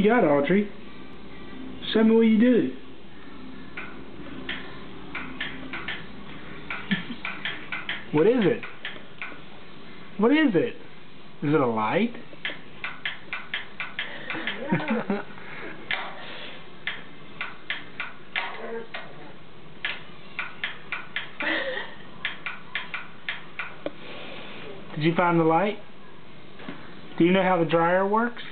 you got, Audrey? Show me what you do. What is it? What is it? Is it a light? Did you find the light? Do you know how the dryer works?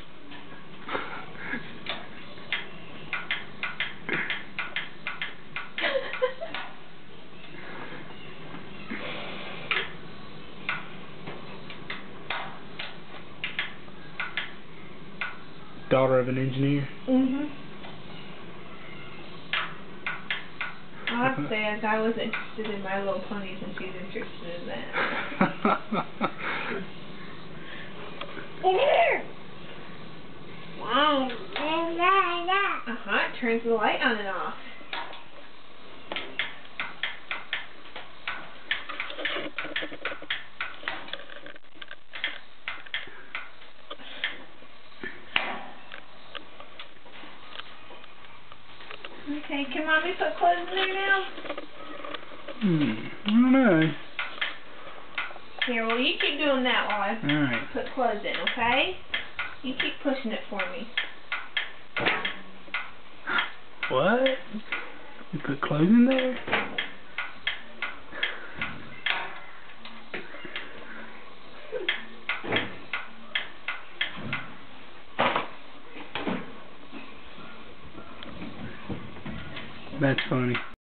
Daughter of an engineer? I have to say, a guy was interested in My Little Ponies and she's interested in that. It turns the light on and off. Okay, can Mommy put clothes in there now? I don't know. Here, well, you keep doing that while I Alright. put clothes in, okay? You keep pushing it for me. What? You put clothes in there? That's funny.